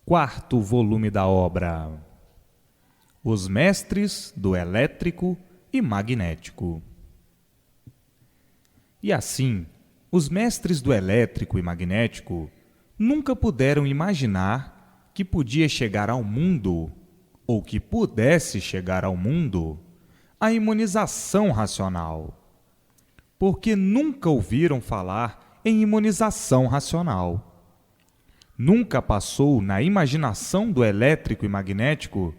Quarto volume da obra: Os Mestres do Elétrico e Magnético. E assim, os mestres do elétrico e magnético nunca puderam imaginar que podia chegar ao mundo, ou que pudesse chegar ao mundo, a imunização racional. Porque nunca ouviram falar em imunização racional. Nunca passou na imaginação do elétrico e magnético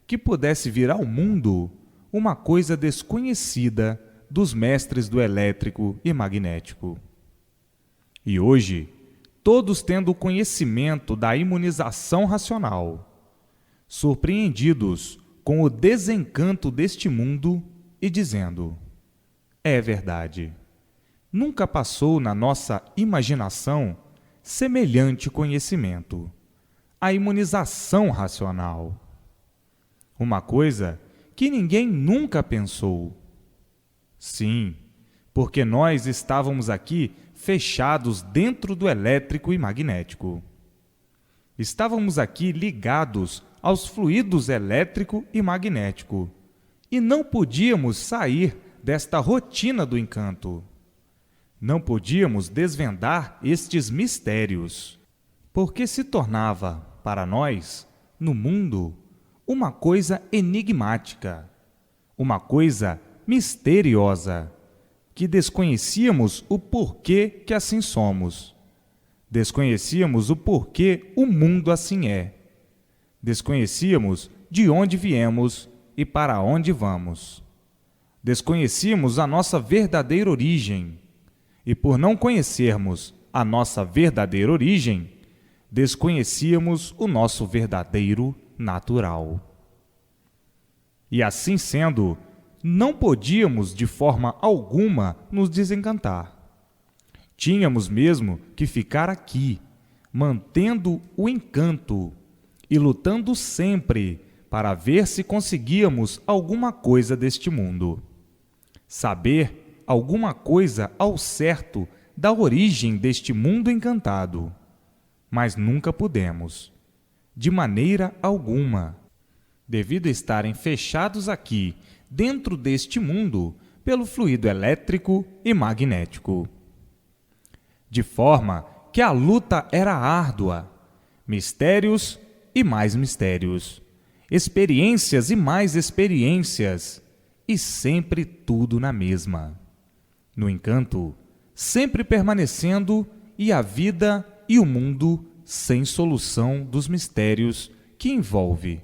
que pudesse vir ao mundo uma coisa desconhecida dos mestres do elétrico e magnético. E hoje, todos tendo o conhecimento da imunização racional, surpreendidos com o desencanto deste mundo e dizendo: é verdade, nunca passou na nossa imaginação semelhante conhecimento, a imunização racional. Uma coisa que ninguém nunca pensou. Sim, porque nós estávamos aqui fechados dentro do elétrico e magnético. Estávamos aqui ligados aos fluidos elétrico e magnético e não podíamos sair desta rotina do encanto. Não podíamos desvendar estes mistérios, porque se tornava, para nós, no mundo, uma coisa enigmática, uma coisa misteriosa, que desconhecíamos o porquê que assim somos. Desconhecíamos o porquê o mundo assim é. Desconhecíamos de onde viemos e para onde vamos. Desconhecíamos a nossa verdadeira origem. E por não conhecermos a nossa verdadeira origem, desconhecíamos o nosso verdadeiro natural. E assim sendo, não podíamos de forma alguma nos desencantar. Tínhamos mesmo que ficar aqui, mantendo o encanto e lutando sempre para ver se conseguíamos alguma coisa deste mundo. Saber alguma coisa ao certo da origem deste mundo encantado. Mas nunca pudemos, de maneira alguma, devido a estarem fechados aqui, dentro deste mundo, pelo fluido elétrico e magnético. De forma que a luta era árdua, mistérios e mais mistérios, experiências e mais experiências, e sempre tudo na mesma. No encanto, sempre permanecendo, e a vida e o mundo sem solução dos mistérios que envolve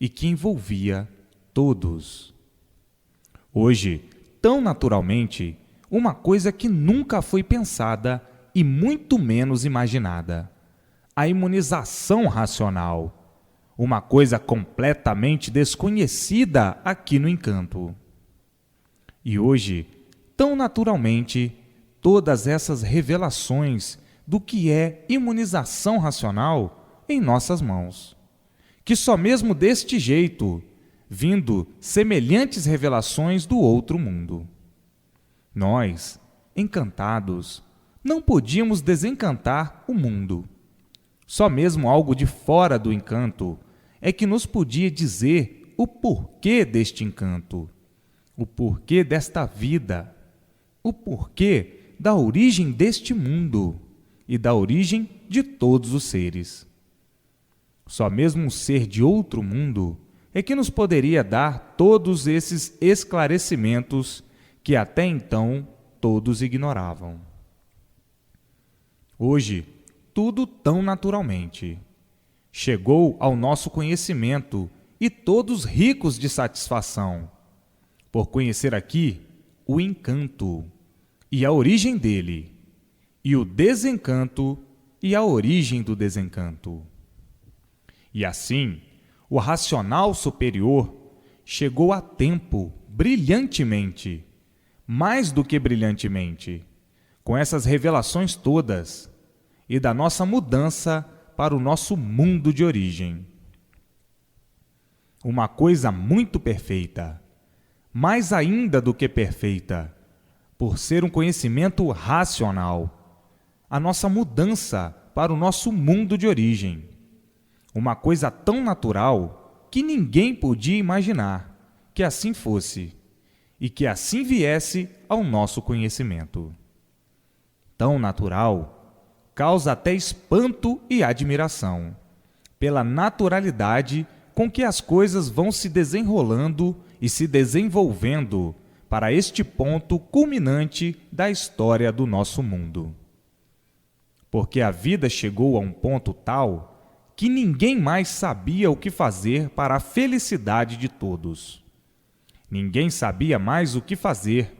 e que envolvia todos. Hoje, tão naturalmente, uma coisa que nunca foi pensada e muito menos imaginada: a imunização racional, uma coisa completamente desconhecida aqui no encanto. E hoje, tão naturalmente, todas essas revelações do que é imunização racional em nossas mãos, que só mesmo deste jeito, vindo semelhantes revelações do outro mundo. Nós, encantados, não podíamos desencantar o mundo. Só mesmo algo de fora do encanto é que nos podia dizer o porquê deste encanto, o porquê desta vida, o porquê da origem deste mundo e da origem de todos os seres. Só mesmo um ser de outro mundo é que nos poderia dar todos esses esclarecimentos que até então todos ignoravam. Hoje, tudo tão naturalmente chegou ao nosso conhecimento e todos ricos de satisfação, por conhecer aqui o encanto e a origem dele, e o desencanto e a origem do desencanto. E assim, o racional superior chegou a tempo brilhantemente, mais do que brilhantemente, com essas revelações todas e da nossa mudança para o nosso mundo de origem. Uma coisa muito perfeita, mais ainda do que perfeita, por ser um conhecimento racional, a nossa mudança para o nosso mundo de origem, uma coisa tão natural que ninguém podia imaginar que assim fosse e que assim viesse ao nosso conhecimento. Tão natural, causa até espanto e admiração, pela naturalidade com que as coisas vão se desenrolando e se desenvolvendo para este ponto culminante da história do nosso mundo. Porque a vida chegou a um ponto tal que ninguém mais sabia o que fazer para a felicidade de todos. Ninguém sabia mais o que fazer,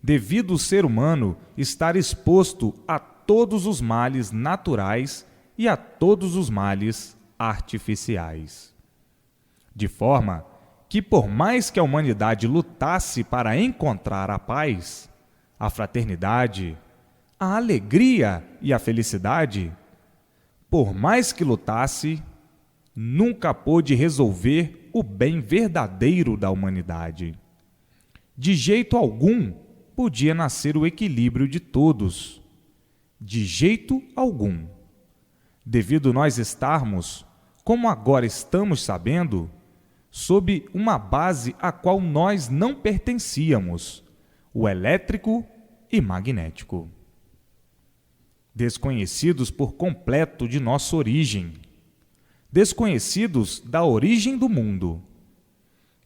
devido o ser humano estar exposto a todos os males naturais e a todos os males artificiais. De forma que, por mais que a humanidade lutasse para encontrar a paz, a fraternidade, a alegria e a felicidade, por mais que lutasse, nunca pôde resolver o bem verdadeiro da humanidade. De jeito algum podia nascer o equilíbrio de todos. De jeito algum. Devido nós estarmos, como agora estamos sabendo, sob uma base a qual nós não pertencíamos, o elétrico e magnético. Desconhecidos por completo de nossa origem, desconhecidos da origem do mundo,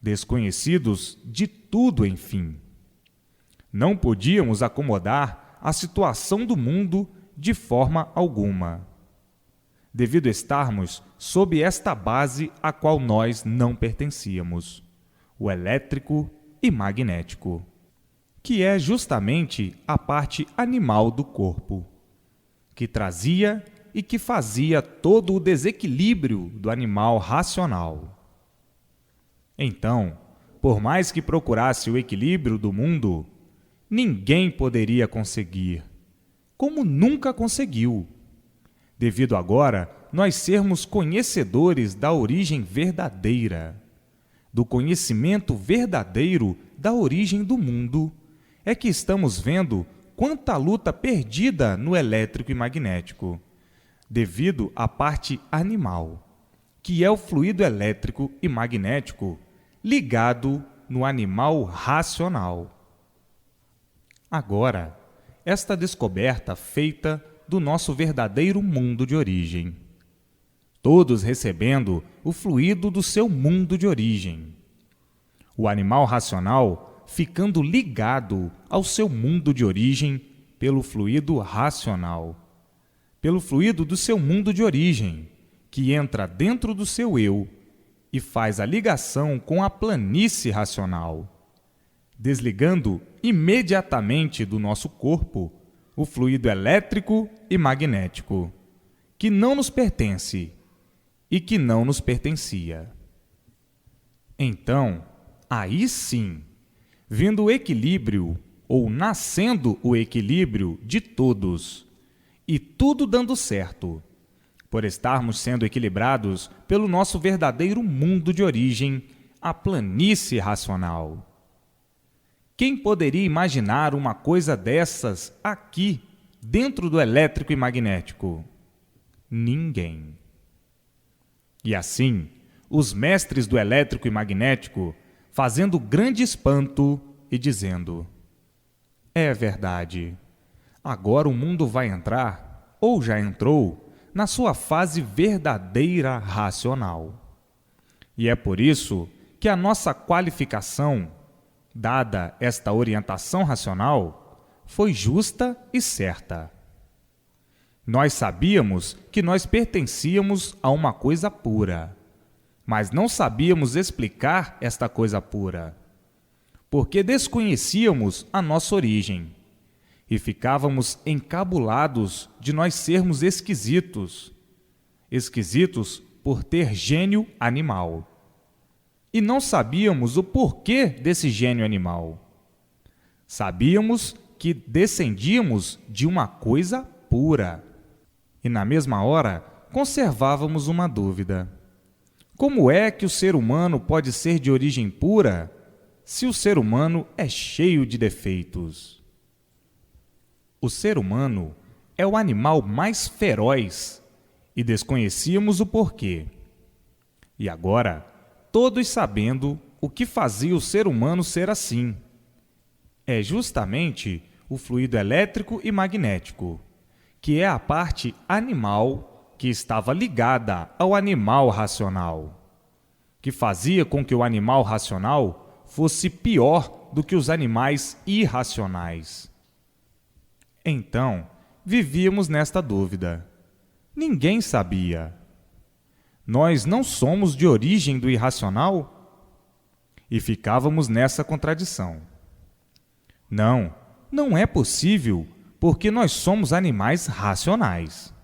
desconhecidos de tudo, enfim. Não podíamos acomodar a situação do mundo de forma alguma, devido estarmos sob esta base a qual nós não pertencíamos, o elétrico e magnético, que é justamente a parte animal do corpo, que trazia e que fazia todo o desequilíbrio do animal racional. Então, por mais que procurasse o equilíbrio do mundo, ninguém poderia conseguir, como nunca conseguiu, devido agora nós sermos conhecedores da origem verdadeira, do conhecimento verdadeiro da origem do mundo, é que estamos vendo quanta luta perdida no elétrico e magnético, devido à parte animal, que é o fluido elétrico e magnético ligado no animal racional. Agora, esta descoberta feita do nosso verdadeiro mundo de origem, todos recebendo o fluido do seu mundo de origem, o animal racional ficando ligado ao seu mundo de origem pelo fluido racional, pelo fluido do seu mundo de origem, que entra dentro do seu eu e faz a ligação com a planície racional, desligando imediatamente do nosso corpo o fluido elétrico e magnético, que não nos pertence e que não nos pertencia. Então, aí sim, vendo o equilíbrio, ou nascendo o equilíbrio de todos, e tudo dando certo, por estarmos sendo equilibrados pelo nosso verdadeiro mundo de origem, a planície racional. Quem poderia imaginar uma coisa dessas aqui, dentro do elétrico e magnético? Ninguém. E assim, os mestres do elétrico e magnético, fazendo grande espanto e dizendo: é verdade, agora o mundo vai entrar, ou já entrou, na sua fase verdadeira racional. E é por isso que a nossa qualificação, dada esta orientação racional, foi justa e certa. Nós sabíamos que nós pertencíamos a uma coisa pura, mas não sabíamos explicar esta coisa pura, porque desconhecíamos a nossa origem e ficávamos encabulados de nós sermos esquisitos, esquisitos por ter gênio animal. E não sabíamos o porquê desse gênio animal. Sabíamos que descendíamos de uma coisa pura. E na mesma hora conservávamos uma dúvida. Como é que o ser humano pode ser de origem pura se o ser humano é cheio de defeitos? O ser humano é o animal mais feroz e desconhecíamos o porquê. E agora, todos sabendo o que fazia o ser humano ser assim. É justamente o fluido elétrico e magnético, que é a parte animal que estava ligada ao animal racional, que fazia com que o animal racional fosse pior do que os animais irracionais. Então, vivíamos nesta dúvida. Ninguém sabia. Nós não somos de origem do irracional? E ficávamos nessa contradição. Não, não é possível, porque nós somos animais racionais.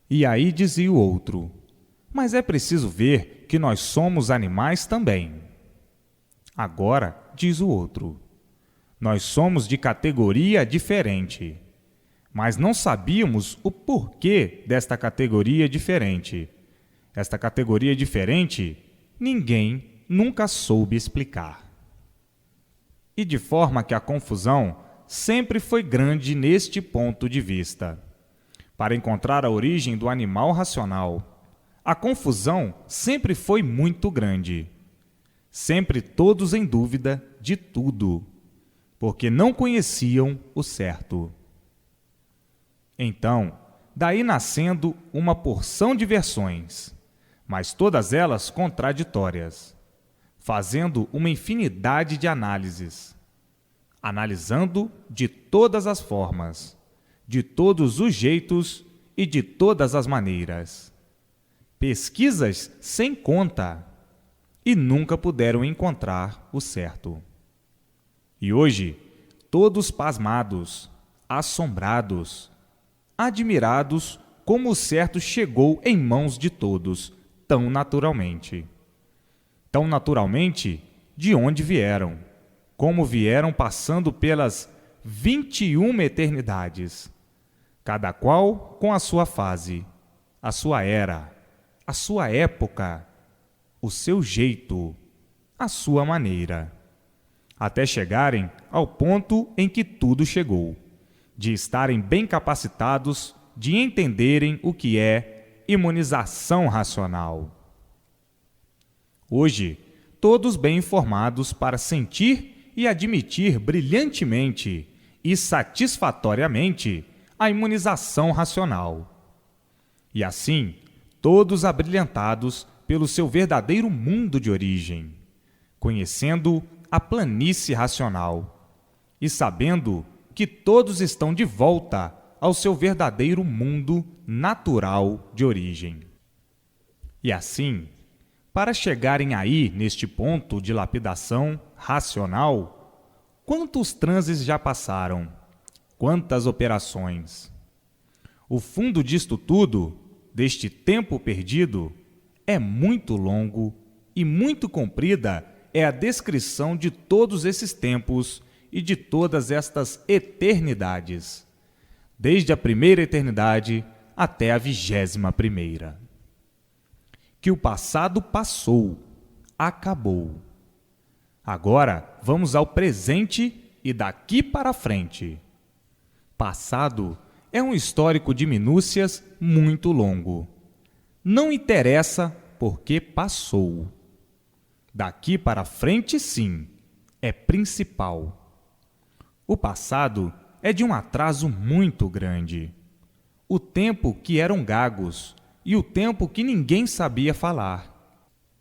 E aí dizia o outro, mas é preciso ver que nós somos animais também. Agora, diz o outro, nós somos de categoria diferente, mas não sabíamos o porquê desta categoria diferente. Esta categoria diferente, ninguém nunca soube explicar. E de forma que a confusão sempre foi grande neste ponto de vista. Para encontrar a origem do animal racional, a confusão sempre foi muito grande. Sempre todos em dúvida de tudo, porque não conheciam o certo. Então, daí nascendo uma porção de versões, mas todas elas contraditórias, fazendo uma infinidade de análises, analisando de todas as formas, de todos os jeitos e de todas as maneiras. Pesquisas sem conta, e nunca puderam encontrar o certo. E hoje, todos pasmados, assombrados, admirados como o certo chegou em mãos de todos, tão naturalmente. Tão naturalmente, de onde vieram, como vieram passando pelas 21 eternidades, cada qual com a sua fase, a sua era, a sua época, o seu jeito, a sua maneira, até chegarem ao ponto em que tudo chegou, de estarem bem capacitados de entenderem o que é imunização racional. Hoje, todos bem informados para sentir e admitir brilhantemente e satisfatoriamente a imunização racional. E assim, todos abrilhantados pelo seu verdadeiro mundo de origem, conhecendo a planície racional e sabendo que todos estão de volta ao seu verdadeiro mundo natural de origem. E assim, para chegarem aí neste ponto de lapidação racional, quantos transes já passaram? Quantas operações? O fundo disto tudo, deste tempo perdido, é muito longo e muito comprida é a descrição de todos esses tempos e de todas estas eternidades, desde a primeira eternidade até a 21ª. Que o passado passou, acabou. Agora vamos ao presente e daqui para frente. Passado é um histórico de minúcias muito longo. Não interessa porque passou. Daqui para frente, sim, é principal. O passado é de um atraso muito grande. O tempo que eram gagos e o tempo que ninguém sabia falar,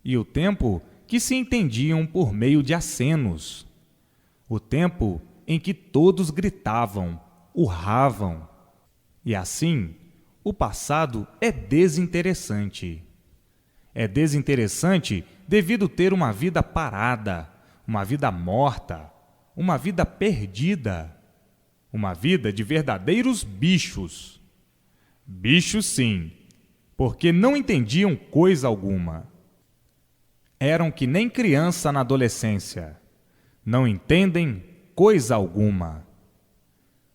e o tempo que se entendiam por meio de acenos, o tempo em que todos gritavam, urravam. E assim, o passado é desinteressante. É desinteressante devido ter uma vida parada, uma vida morta, uma vida perdida, uma vida de verdadeiros bichos. Bichos, sim, porque não entendiam coisa alguma. Eram que nem criança na adolescência. Não entendem coisa alguma.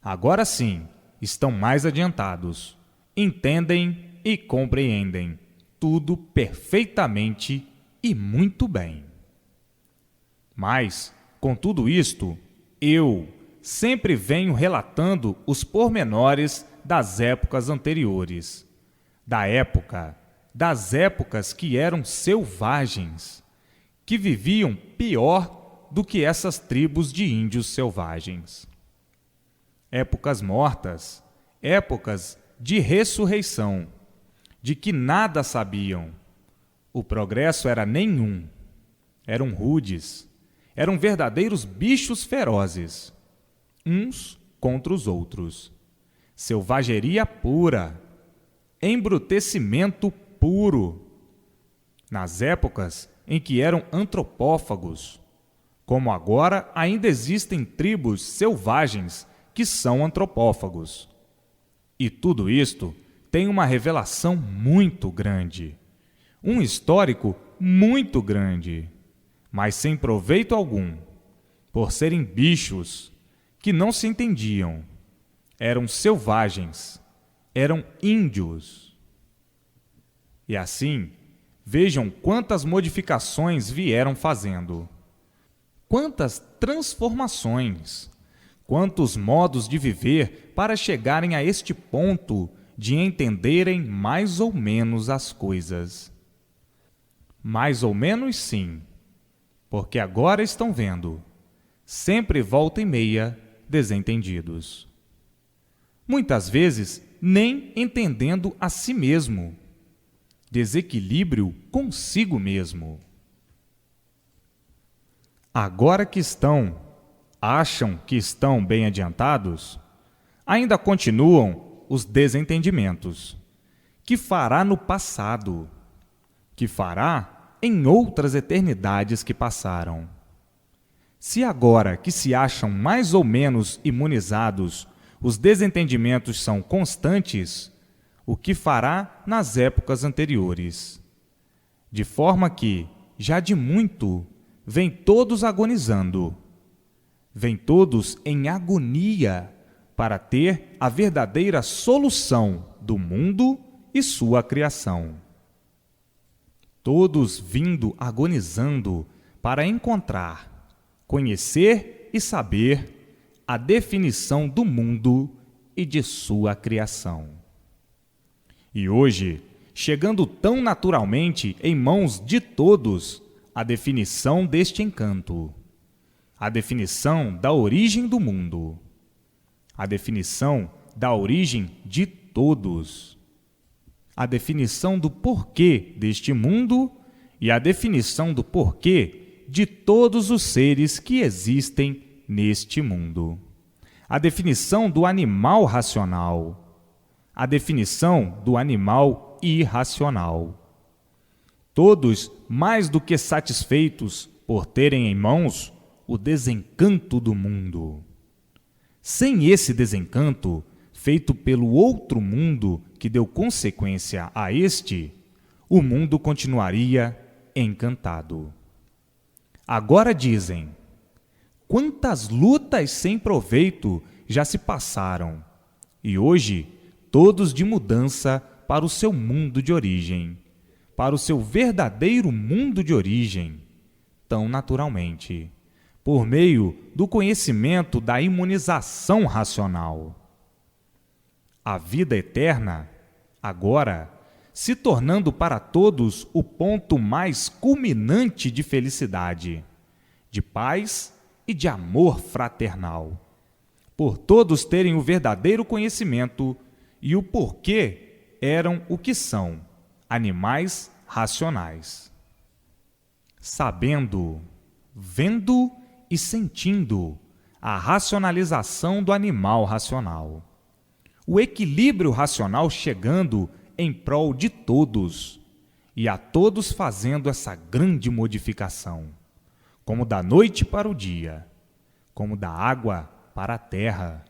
Agora sim, estão mais adiantados. Entendem e compreendem tudo perfeitamente e muito bem. Mas, com tudo isto, eu sempre venho relatando os pormenores das épocas anteriores, da época das épocas que eram selvagens, que viviam pior do que essas tribos de índios selvagens. Épocas mortas, épocas de ressurreição, de que nada sabiam. O progresso era nenhum. Eram rudes, eram verdadeiros bichos ferozes, uns contra os outros. Selvageria pura, embrutecimento puro. Nas épocas em que eram antropófagos, como agora ainda existem tribos selvagens que são antropófagos. E tudo isto tem uma revelação muito grande, um histórico muito grande, mas sem proveito algum, por serem bichos que não se entendiam, eram selvagens, eram índios. E assim, vejam quantas modificações vieram fazendo, quantas transformações, quantos modos de viver para chegarem a este ponto de entenderem mais ou menos as coisas. Mais ou menos sim, porque agora estão vendo, sempre volta e meia, desentendidos. Muitas vezes nem entendendo a si mesmo. Desequilíbrio consigo mesmo. Agora que acham que estão bem adiantados, ainda continuam os desentendimentos. Que fará no passado? Que fará em outras eternidades que passaram? Se agora que se acham mais ou menos imunizados, os desentendimentos são constantes, o que fará nas épocas anteriores? De forma que, já de muito, vêm todos agonizando, vêm todos em agonia para ter a verdadeira solução do mundo e sua criação. Todos vindo agonizando para encontrar, conhecer e saber a definição do mundo e de sua criação. E hoje, chegando tão naturalmente em mãos de todos a definição deste encanto, a definição da origem do mundo, a definição da origem de todos, a definição do porquê deste mundo e a definição do porquê de todos os seres que existem neste mundo, a definição do animal racional, a definição do animal irracional. Todos mais do que satisfeitos por terem em mãos o desencanto do mundo. Sem esse desencanto, feito pelo outro mundo que deu consequência a este, o mundo continuaria encantado. Agora dizem: quantas lutas sem proveito já se passaram, e hoje todos de mudança para o seu mundo de origem, para o seu verdadeiro mundo de origem, tão naturalmente, por meio do conhecimento da imunização racional. A vida eterna, agora, se tornando para todos o ponto mais culminante de felicidade, de paz e de amor fraternal, por todos terem o verdadeiro conhecimento e o porquê eram o que são, animais racionais. Sabendo, vendo e sentindo a racionalização do animal racional, o equilíbrio racional chegando em prol de todos, e a todos fazendo essa grande modificação, como da noite para o dia, como da água para a terra,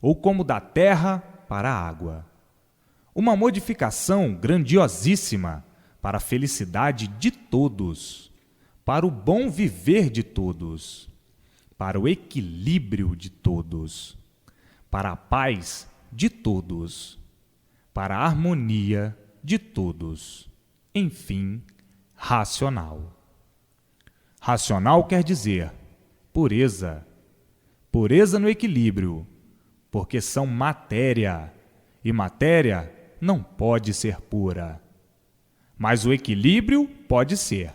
ou como da terra para a água. Uma modificação grandiosíssima para a felicidade de todos, para o bom viver de todos, para o equilíbrio de todos, para a paz de todos, para a harmonia de todos. Enfim, racional. Racional quer dizer pureza. Pureza no equilíbrio, porque são matéria, e matéria não pode ser pura. mas o equilíbrio pode ser.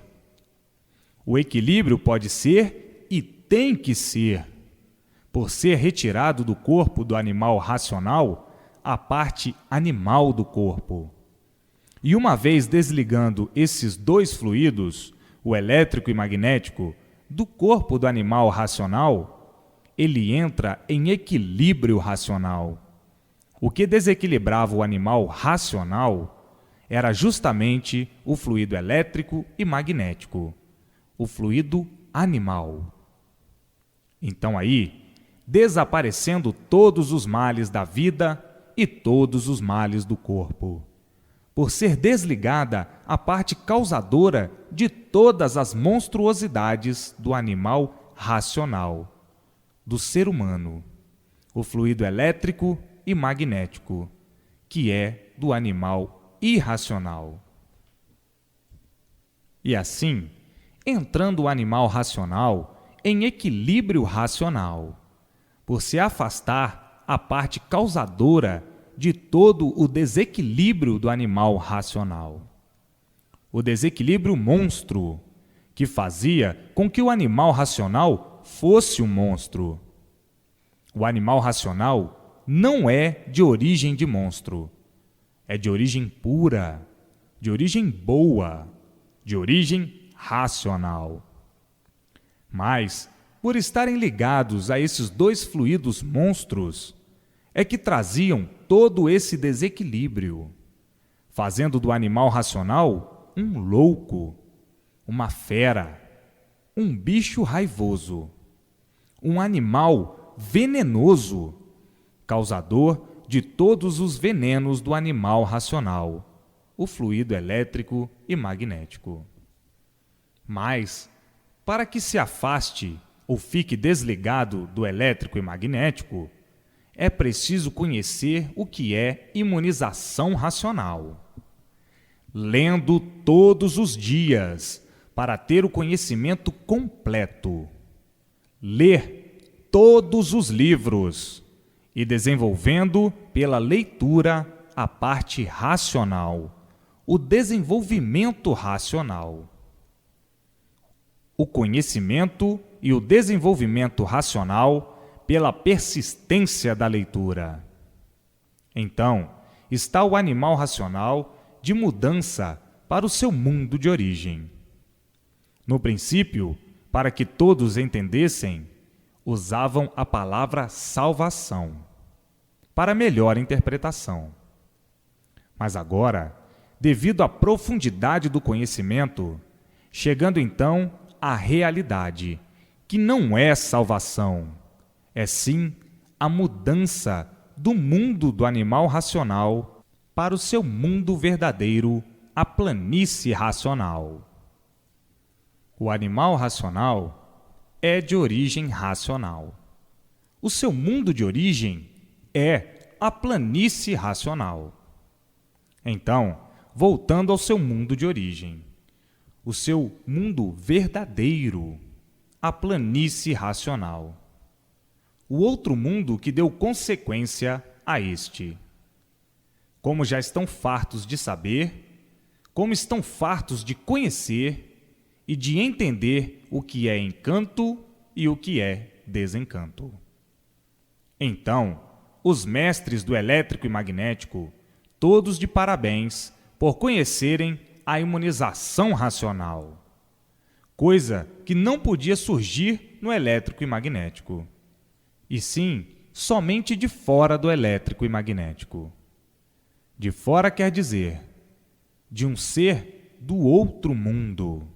O equilíbrio pode ser e tem que ser, por ser retirado do corpo do animal racional a parte animal do corpo. E uma vez desligando esses dois fluidos, o elétrico e magnético, do corpo do animal racional, ele entra em equilíbrio racional. O que desequilibrava o animal racional era justamente o fluido elétrico e magnético, o fluido animal. Então aí, desaparecendo todos os males da vida e todos os males do corpo, por ser desligada a parte causadora de todas as monstruosidades do animal racional, do ser humano, o fluido elétrico e magnético, que é do animal irracional. E assim, entrando o animal racional em equilíbrio racional, por se afastar a parte causadora de todo o desequilíbrio do animal racional. O desequilíbrio monstro, que fazia com que o animal racional fosse um monstro. O animal racional não é de origem de monstro, é de origem pura, de origem boa, de origem racional. Mas, por estarem ligados a esses dois fluidos monstros, é que traziam todo esse desequilíbrio, fazendo do animal racional um louco, uma fera, um bicho raivoso, um animal venenoso, causador de todos os venenos do animal racional, o fluido elétrico e magnético. Mas, para que se afaste ou fique desligado do elétrico e magnético, é preciso conhecer o que é imunização racional. Lendo todos os dias, para ter o conhecimento completo. Ler todos os livros e desenvolvendo pela leitura a parte racional, o desenvolvimento racional. O conhecimento e o desenvolvimento racional pela persistência da leitura. Então, está o animal racional de mudança para o seu mundo de origem. No princípio, para que todos entendessem, usavam a palavra salvação, para melhor interpretação. Mas agora, devido à profundidade do conhecimento, chegando então à realidade, que não é salvação, é sim a mudança do mundo do animal racional para o seu mundo verdadeiro, a planície racional. O animal racional é de origem racional. O seu mundo de origem é a planície racional. Então, voltando ao seu mundo de origem, o seu mundo verdadeiro, a planície racional. O outro mundo que deu consequência a este. Como já estão fartos de saber, como estão fartos de conhecer e de entender o que é encanto e o que é desencanto. Então, os mestres do elétrico e magnético, todos de parabéns por conhecerem a imunização racional, coisa que não podia surgir no elétrico e magnético, e sim somente de fora do elétrico e magnético. De fora quer dizer, de um ser do outro mundo.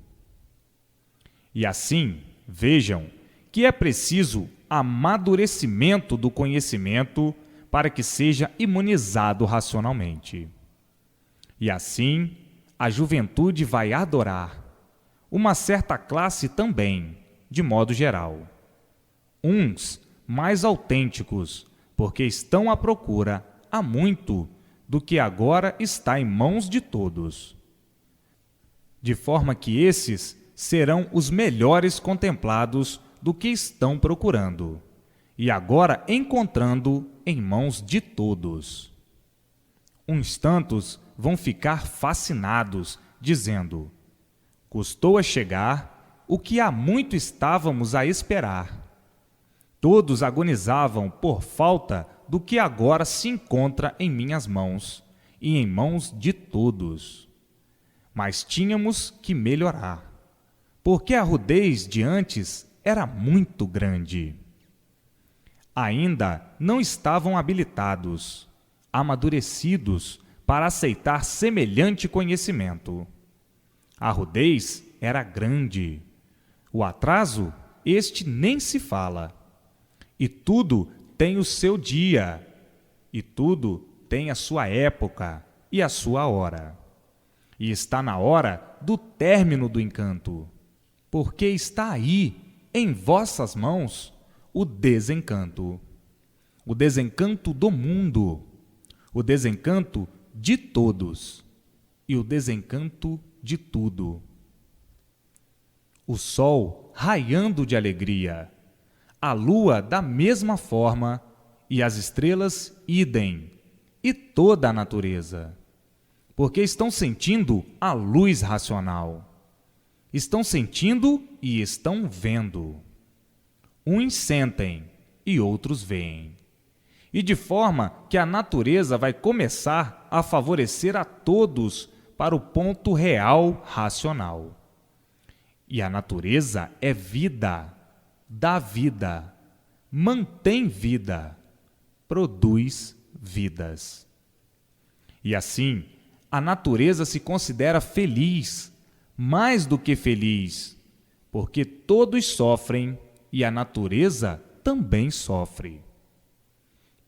E assim, vejam que é preciso amadurecimento do conhecimento para que seja imunizado racionalmente. E assim, a juventude vai adorar, uma certa classe também, de modo geral. Uns mais autênticos, porque estão à procura há muito do que agora está em mãos de todos. De forma que esses serão os melhores contemplados do que estão procurando, e agora encontrando em mãos de todos. Uns tantos vão ficar fascinados dizendo: custou a chegar o que há muito estávamos a esperar. Todos agonizavam por falta do que agora se encontra em minhas mãos e em mãos de todos. Mas tínhamos que melhorar, porque a rudez de antes era muito grande. Ainda não estavam habilitados, amadurecidos para aceitar semelhante conhecimento. A rudez era grande. O atraso, este nem se fala. E tudo tem o seu dia, e tudo tem a sua época e a sua hora. E está na hora do término do encanto, porque está aí, em vossas mãos, o desencanto do mundo, o desencanto de todos e o desencanto de tudo. O sol raiando de alegria, a lua da mesma forma e as estrelas idem, e toda a natureza, porque estão sentindo a luz racional, estão sentindo e estão vendo. Uns sentem e outros veem, e de forma que a natureza vai começar a favorecer a todos para o ponto real racional. E a natureza é vida, dá vida, mantém vida, produz vidas. E assim, a natureza se considera feliz, mais do que feliz, porque todos sofrem e a natureza também sofre.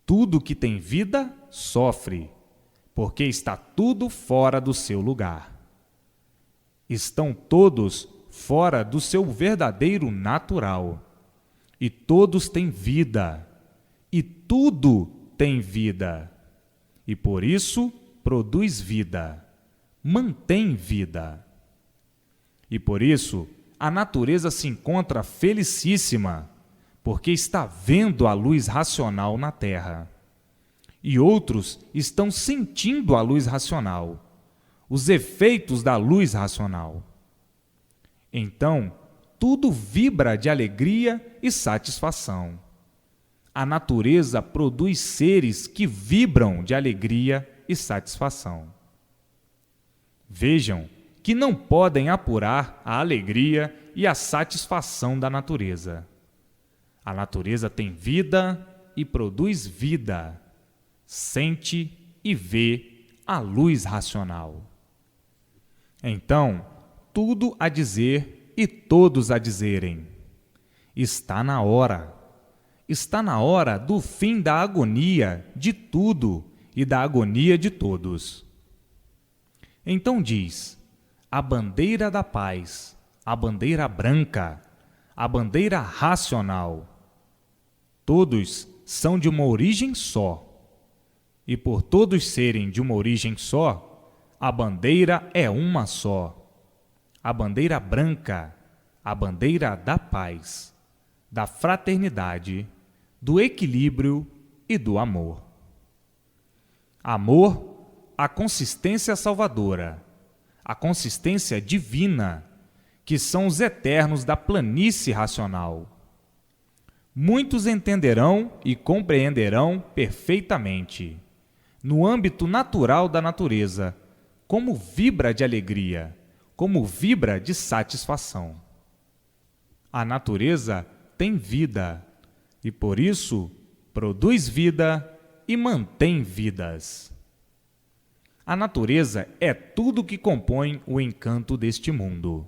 Tudo que tem vida sofre, porque está tudo fora do seu lugar. Estão todos fora do seu verdadeiro natural. E todos têm vida, e tudo tem vida. E por isso produz vida, mantém vida. E por isso a natureza se encontra felicíssima, porque está vendo a luz racional na Terra. E outros estão sentindo a luz racional, os efeitos da luz racional. Então, tudo vibra de alegria e satisfação. A natureza produz seres que vibram de alegria e satisfação. Vejam que não podem apurar a alegria e a satisfação da natureza. A natureza tem vida e produz vida, sente e vê a luz racional. Então, tudo a dizer e todos a dizerem: está na hora do fim da agonia de tudo e da agonia de todos. Então diz: a bandeira da paz, a bandeira branca, a bandeira racional. Todos são de uma origem só, e por todos serem de uma origem só, a bandeira é uma só. A bandeira branca, a bandeira da paz, da fraternidade, do equilíbrio e do amor. Amor, a consistência salvadora, a consistência divina, que são os eternos da planície racional. Muitos entenderão e compreenderão perfeitamente, no âmbito natural da natureza, como vibra de alegria, como vibra de satisfação. A natureza tem vida e, por isso, produz vida e mantém vidas. A natureza é tudo que compõe o encanto deste mundo.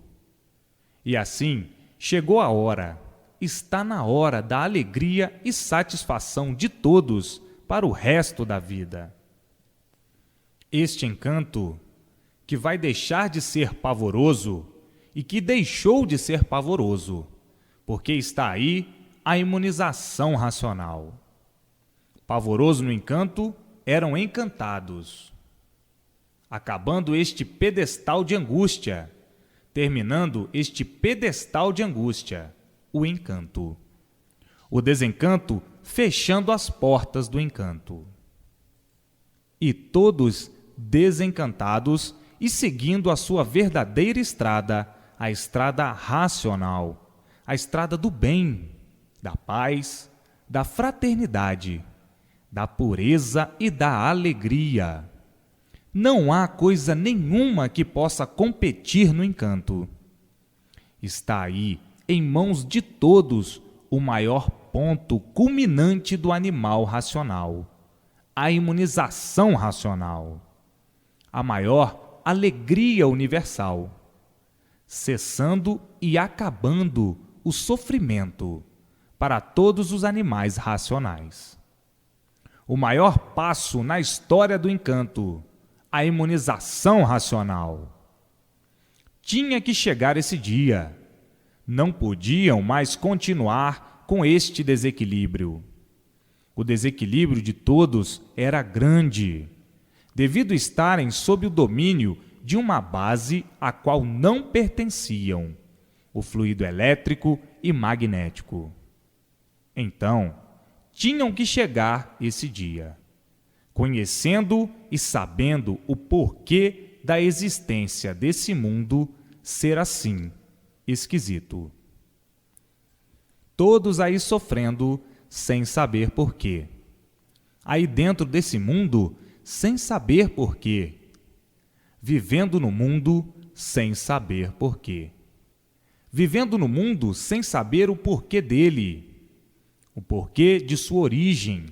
E assim, chegou a hora, está na hora da alegria e satisfação de todos para o resto da vida. Este encanto, que vai deixar de ser pavoroso e que deixou de ser pavoroso, porque está aí a imunização racional. Pavoroso no encanto eram encantados. Acabando este pedestal de angústia, terminando este pedestal de angústia, o encanto. O desencanto fechando as portas do encanto. E todos desencantados e seguindo a sua verdadeira estrada, a estrada racional, a estrada do bem, da paz, da fraternidade, da pureza e da alegria. Não há coisa nenhuma que possa competir no encanto. Está aí, em mãos de todos, o maior ponto culminante do animal racional, a imunização racional, a maior alegria universal, cessando e acabando o sofrimento para todos os animais racionais. O maior passo na história do encanto, a imunização racional. Tinha que chegar esse dia. Não podiam mais continuar com este desequilíbrio. O desequilíbrio de todos era grande, devido estarem sob o domínio de uma base a qual não pertenciam, o fluido elétrico e magnético. Então, tinham que chegar esse dia, conhecendo e sabendo o porquê da existência desse mundo ser assim, esquisito. Todos aí sofrendo sem saber porquê. Aí dentro desse mundo, sem saber porquê. Vivendo no mundo sem saber porquê. Vivendo no mundo sem saber o porquê dele, o porquê de sua origem,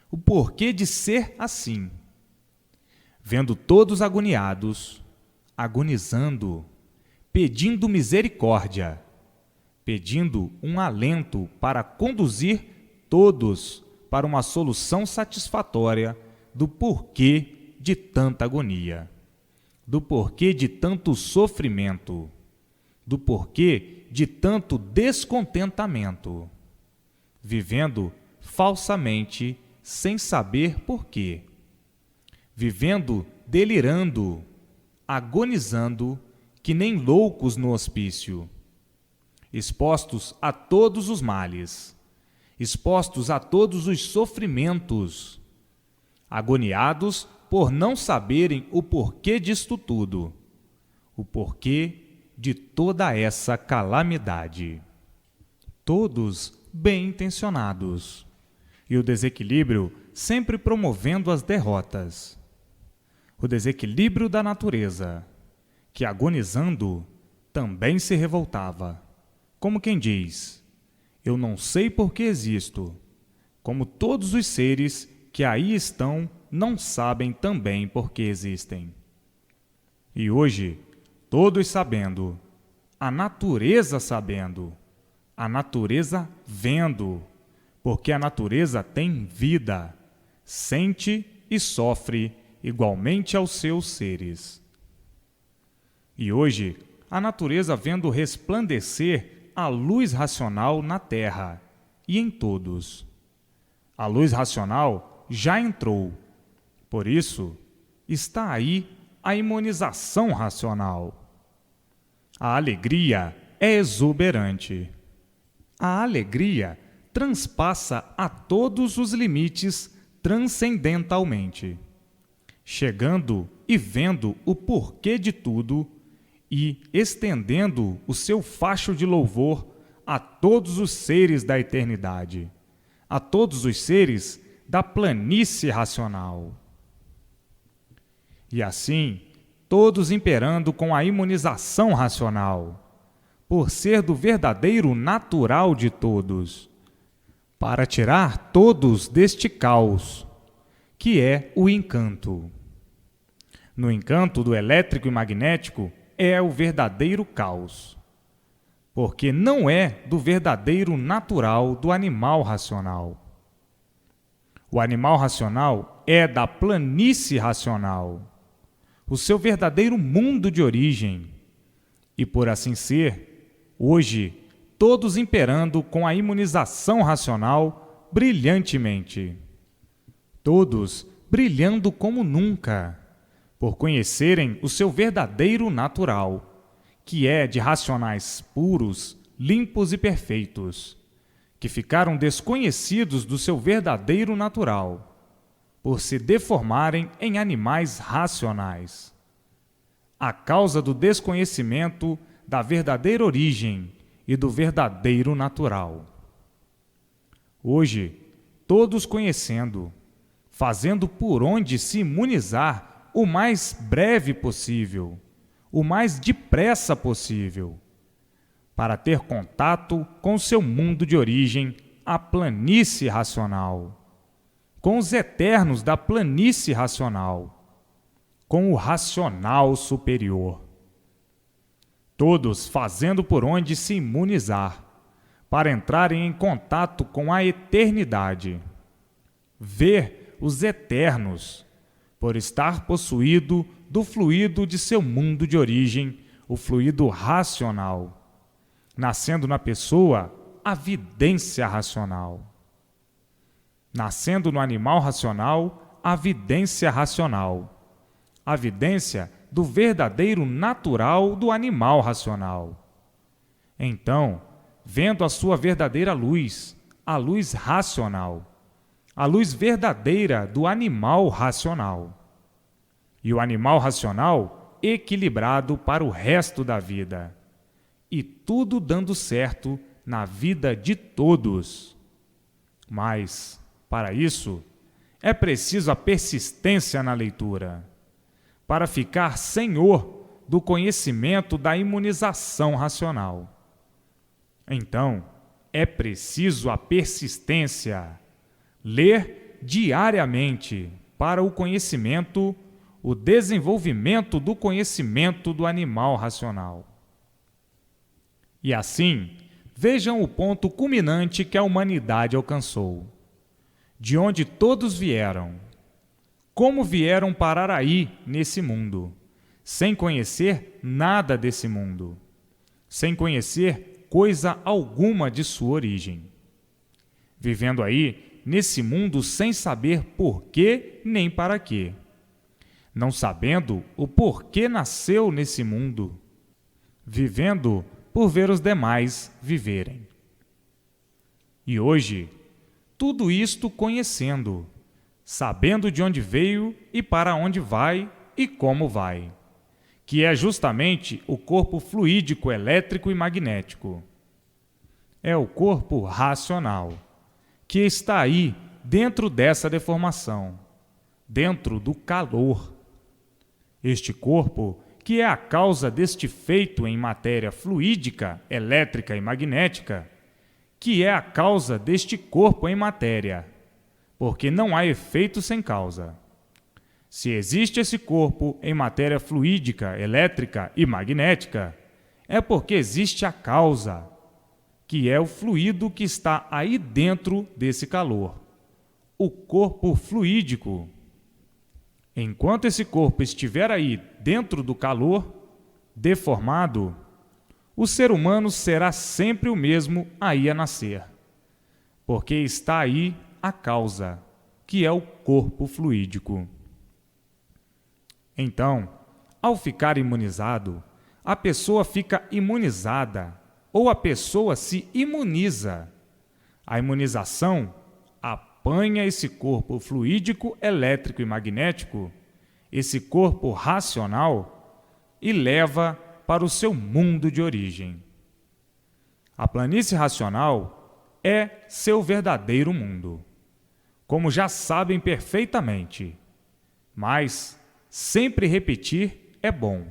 o porquê de ser assim. Vendo todos agoniados, agonizando, pedindo misericórdia, pedindo um alento para conduzir todos para uma solução satisfatória do porquê de tanta agonia, do porquê de tanto sofrimento, do porquê de tanto descontentamento, vivendo falsamente sem saber porquê, vivendo delirando, agonizando que nem loucos no hospício, expostos a todos os males, expostos a todos os sofrimentos, agoniados por não saberem o porquê disto tudo, o porquê de toda essa calamidade. Todos bem intencionados, e o desequilíbrio sempre promovendo as derrotas. O desequilíbrio da natureza, que agonizando também se revoltava, como quem diz: eu não sei por que existo, como todos os seres que aí estão não sabem também por que existem. E hoje, todos sabendo, a natureza sabendo, a natureza vendo, porque a natureza tem vida, sente e sofre igualmente aos seus seres. E hoje, a natureza vendo resplandecer a luz racional na Terra e em todos. A luz racional já entrou, por isso está aí a imunização racional. A alegria é exuberante. A alegria transpassa a todos os limites transcendentalmente, chegando e vendo o porquê de tudo e estendendo o seu facho de louvor a todos os seres da eternidade, a todos os seres da planície racional. E assim, todos imperando com a imunização racional, por ser do verdadeiro natural de todos, para tirar todos deste caos, que é o encanto. No encanto do elétrico e magnético é o verdadeiro caos, porque não é do verdadeiro natural do animal racional. O animal racional é da planície racional, o seu verdadeiro mundo de origem, e por assim ser, hoje, todos imperando com a imunização racional brilhantemente. Todos brilhando como nunca, por conhecerem o seu verdadeiro natural, que é de racionais puros, limpos e perfeitos, que ficaram desconhecidos do seu verdadeiro natural, por se deformarem em animais racionais. a causa do desconhecimento da verdadeira origem e do verdadeiro natural. Hoje, todos conhecendo, fazendo por onde se imunizar o mais breve possível, o mais depressa possível, para ter contato com seu mundo de origem, a planície racional, com os eternos da planície racional, com o racional superior. Todos fazendo por onde se imunizar, para entrarem em contato com a eternidade, ver os eternos, por estar possuído do fluido de seu mundo de origem, o fluido racional, nascendo na pessoa a vidência racional. Nascendo no animal racional, a vidência racional. A vidência do verdadeiro natural do animal racional. Então, vendo a sua verdadeira luz, a luz racional, a luz verdadeira do animal racional. E o animal racional equilibrado para o resto da vida. E tudo dando certo na vida de todos. Mas, para isso, é preciso a persistência na leitura, para ficar senhor do conhecimento da imunização racional. Então, é preciso a persistência, ler diariamente para o conhecimento, o desenvolvimento do conhecimento do animal racional. E assim, vejam o ponto culminante que a humanidade alcançou, de onde todos vieram. Como vieram parar aí, nesse mundo, sem conhecer nada desse mundo, sem conhecer coisa alguma de sua origem. Vivendo aí, nesse mundo, sem saber por quê nem para quê. Não sabendo o porquê nasceu nesse mundo. Vivendo por ver os demais viverem. E hoje, tudo isto conhecendo, sabendo de onde veio e para onde vai e como vai, que é justamente o corpo fluídico, elétrico e magnético. É o corpo racional, que está aí dentro dessa deformação, dentro do calor. Este corpo, que é a causa deste feito em matéria fluídica, elétrica e magnética, que é a causa deste corpo em matéria, porque não há efeito sem causa. Se existe esse corpo em matéria fluídica, elétrica e magnética, é porque existe a causa, que é o fluido que está aí dentro desse calor, o corpo fluídico. Enquanto esse corpo estiver aí dentro do calor, deformado, o ser humano será sempre o mesmo aí a nascer, porque está aí a causa, que é o corpo fluídico. Então, ao ficar imunizado, a pessoa fica imunizada, ou a pessoa se imuniza. A imunização apanha esse corpo fluídico, elétrico e magnético, esse corpo racional, e leva para o seu mundo de origem. A planície racional é seu verdadeiro mundo, como já sabem perfeitamente, mas sempre repetir é bom.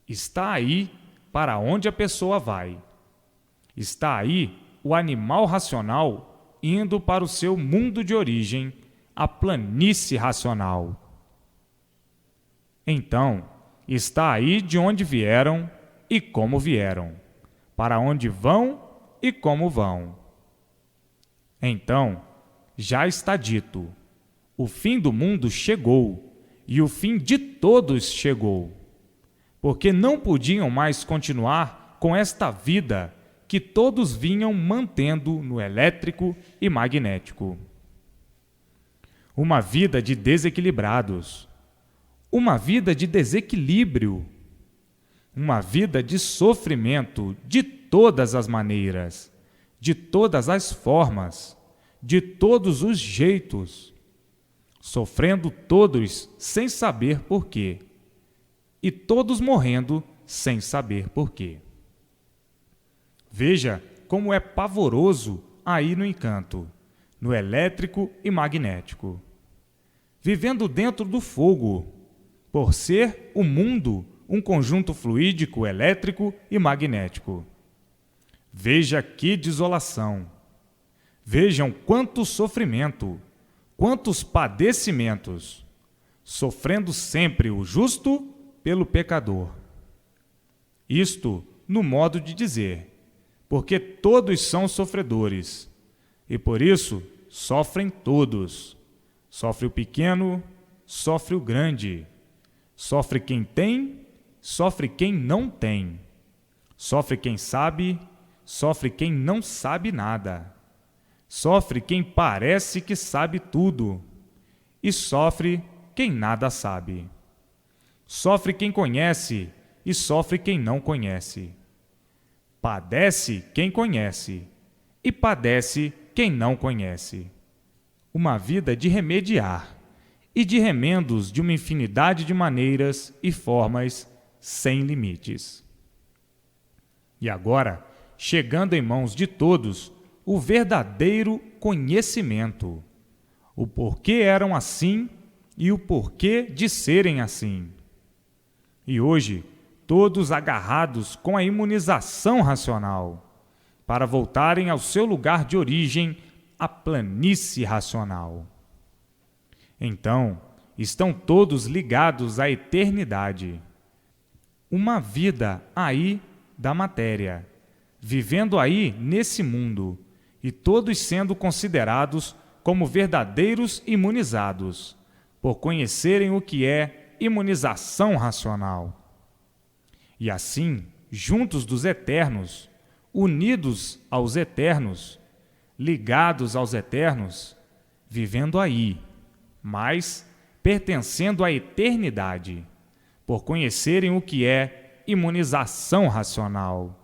Está aí para onde a pessoa vai. Está aí o animal racional indo para o seu mundo de origem, a planície racional. Então, está aí de onde vieram e como vieram, para onde vão e como vão. Então, já está dito, o fim do mundo chegou e o fim de todos chegou, porque não podiam mais continuar com esta vida que todos vinham mantendo no elétrico e magnético. Uma vida de desequilibrados, uma vida de desequilíbrio, uma vida de sofrimento de todas as maneiras, de todas as formas, de todos os jeitos, sofrendo todos sem saber por quê, e todos morrendo sem saber por quê. Veja como é pavoroso aí no encanto, no elétrico e magnético. Vivendo dentro do fogo, por ser o mundo um conjunto fluídico, elétrico e magnético. Veja que desolação! Vejam quanto sofrimento, quantos padecimentos, sofrendo sempre o justo pelo pecador. Isto no modo de dizer, porque todos são sofredores, e por isso sofrem todos. Sofre o pequeno, sofre o grande. Sofre quem tem, sofre quem não tem. Sofre quem sabe, sofre quem não sabe nada. Sofre quem parece que sabe tudo, e sofre quem nada sabe. Sofre quem conhece, e sofre quem não conhece. Padece quem conhece, e padece quem não conhece. Uma vida de remediar, e de remendos de uma infinidade de maneiras e formas sem limites. E agora, chegando em mãos de todos, o verdadeiro conhecimento, o porquê eram assim e o porquê de serem assim. E hoje, todos agarrados com a imunização racional, para voltarem ao seu lugar de origem, a planície racional. Então, estão todos ligados à eternidade. Uma vida aí da matéria, vivendo aí nesse mundo, e todos sendo considerados como verdadeiros imunizados, por conhecerem o que é imunização racional. E assim, juntos dos eternos, unidos aos eternos, ligados aos eternos, vivendo aí, mas pertencendo à eternidade, por conhecerem o que é imunização racional.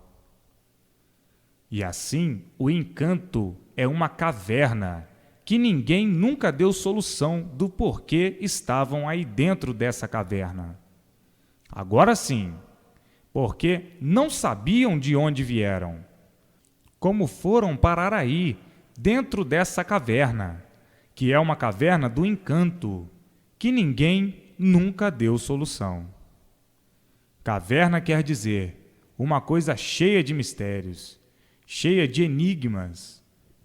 E assim, o encanto é uma caverna que ninguém nunca deu solução do porquê estavam aí dentro dessa caverna. Agora sim, porque não sabiam de onde vieram, como foram parar aí, dentro dessa caverna, que é uma caverna do encanto, que ninguém nunca deu solução. Caverna quer dizer uma coisa cheia de mistérios, cheia de enigmas,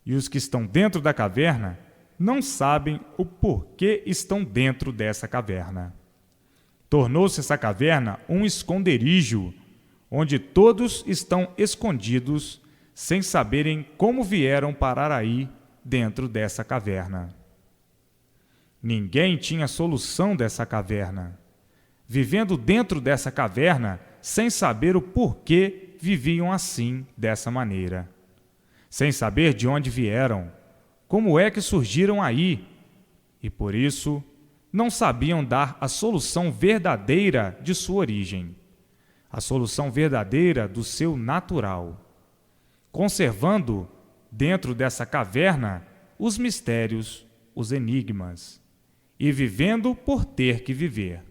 e os que estão dentro da caverna não sabem o porquê estão dentro dessa caverna. Tornou-se essa caverna um esconderijo, onde todos estão escondidos, sem saberem como vieram parar aí dentro dessa caverna. Ninguém tinha solução dessa caverna, vivendo dentro dessa caverna sem saber o porquê viviam assim, dessa maneira, sem saber de onde vieram, como é que surgiram aí, e por isso não sabiam dar a solução verdadeira de sua origem, a solução verdadeira do seu natural, conservando dentro dessa caverna os mistérios, os enigmas, e vivendo por ter que viver.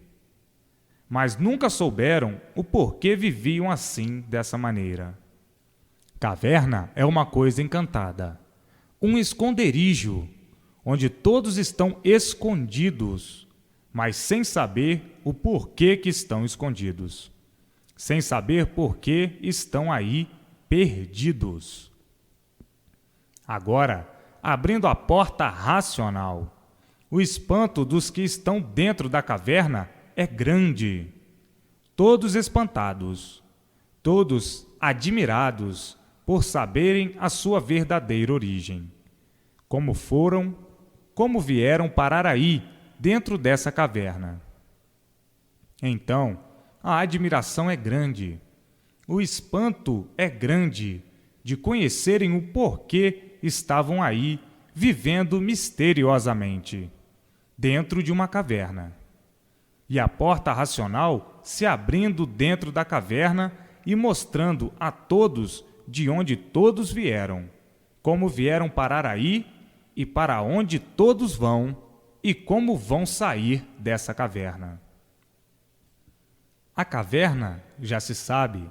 Mas nunca souberam o porquê viviam assim, dessa maneira. Caverna é uma coisa encantada, um esconderijo, onde todos estão escondidos, mas sem saber o porquê que estão escondidos, sem saber por que estão aí perdidos. Agora, abrindo a porta racional, o espanto dos que estão dentro da caverna é grande. Todos espantados, todos admirados por saberem a sua verdadeira origem. Como foram, como vieram parar aí, dentro dessa caverna. Então, a admiração é grande, o espanto é grande de conhecerem o porquê estavam aí, vivendo misteriosamente, dentro de uma caverna. E a porta racional se abrindo dentro da caverna e mostrando a todos de onde todos vieram, como vieram parar aí e para onde todos vão e como vão sair dessa caverna. A caverna, já se sabe,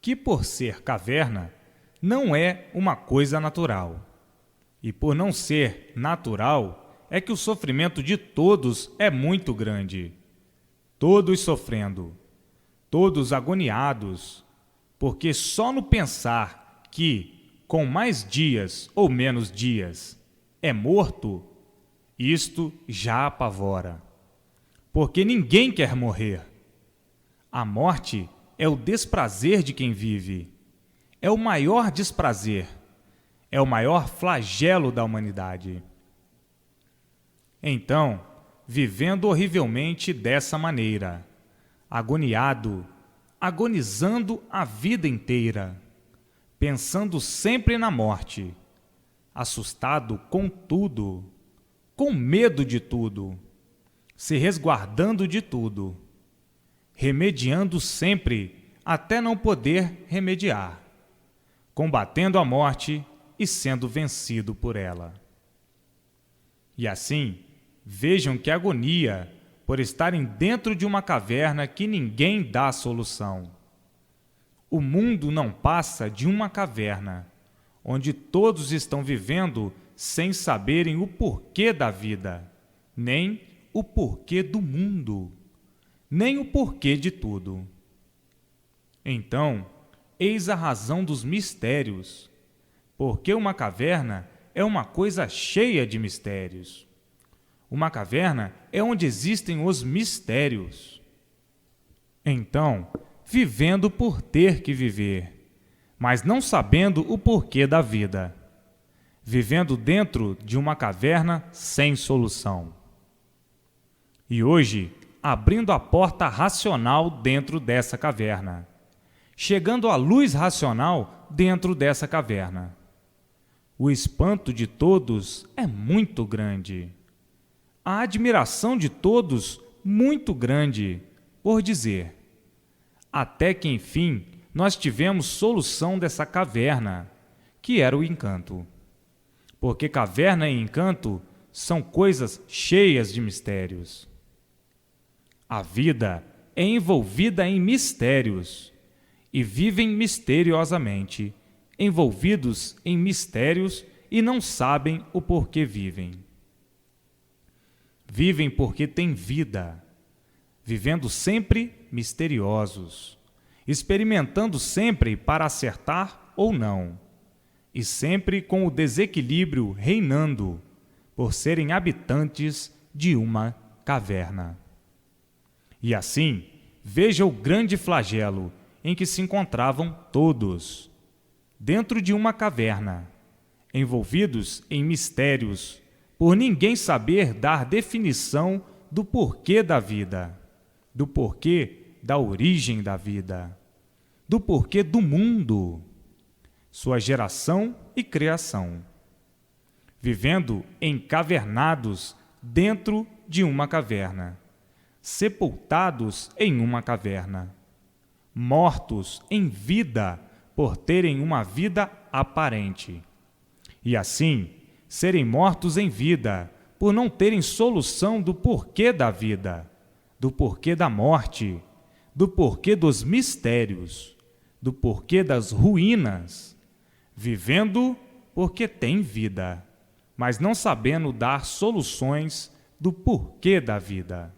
que por ser caverna, não é uma coisa natural. E por não ser natural, é que o sofrimento de todos é muito grande. Todos sofrendo, todos agoniados, porque só no pensar que, com mais dias ou menos dias, é morto, isto já apavora. Porque ninguém quer morrer. A morte é o desprazer de quem vive. É o maior desprazer. É o maior flagelo da humanidade. Então, vivendo horrivelmente dessa maneira, agoniado, agonizando a vida inteira, pensando sempre na morte, assustado com tudo, com medo de tudo, se resguardando de tudo, remediando sempre até não poder remediar, combatendo a morte e sendo vencido por ela. E assim, vejam que agonia por estarem dentro de uma caverna que ninguém dá solução. O mundo não passa de uma caverna, onde todos estão vivendo sem saberem o porquê da vida, nem o porquê do mundo, nem o porquê de tudo. Então, eis a razão dos mistérios, porque uma caverna é uma coisa cheia de mistérios. Uma caverna é onde existem os mistérios. Então, vivendo por ter que viver, mas não sabendo o porquê da vida, vivendo dentro de uma caverna sem solução. E hoje, abrindo a porta racional dentro dessa caverna, chegando à luz racional dentro dessa caverna. O espanto de todos é muito grande. A admiração de todos muito grande, por dizer, até que enfim nós tivemos solução dessa caverna, que era o encanto. Porque caverna e encanto são coisas cheias de mistérios. A vida é envolvida em mistérios e vivem misteriosamente, envolvidos em mistérios e não sabem o porquê vivem. Vivem porque têm vida, vivendo sempre misteriosos, experimentando sempre para acertar ou não, e sempre com o desequilíbrio reinando, por serem habitantes de uma caverna. E assim, veja o grande flagelo em que se encontravam todos, dentro de uma caverna, envolvidos em mistérios, por ninguém saber dar definição do porquê da vida, do porquê da origem da vida, do porquê do mundo, sua geração e criação, vivendo encavernados dentro de uma caverna, sepultados em uma caverna, mortos em vida por terem uma vida aparente, e assim serem mortos em vida por não terem solução do porquê da vida, do porquê da morte, do porquê dos mistérios, do porquê das ruínas, vivendo porque tem vida, mas não sabendo dar soluções do porquê da vida.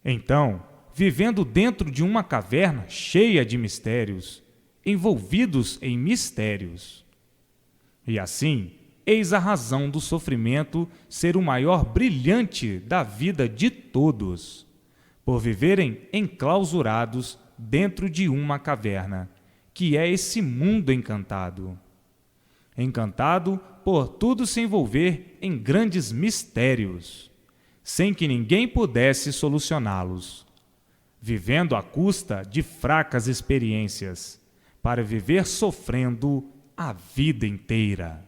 Então, vivendo dentro de uma caverna cheia de mistérios, envolvidos em mistérios. E assim, eis a razão do sofrimento ser o maior brilhante da vida de todos, por viverem enclausurados dentro de uma caverna, que é esse mundo encantado. Encantado por tudo se envolver em grandes mistérios, sem que ninguém pudesse solucioná-los, vivendo à custa de fracas experiências, para viver sofrendo a vida inteira,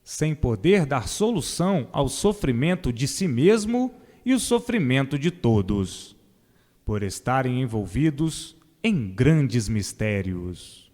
sem poder dar solução ao sofrimento de si mesmo e o sofrimento de todos, por estarem envolvidos em grandes mistérios.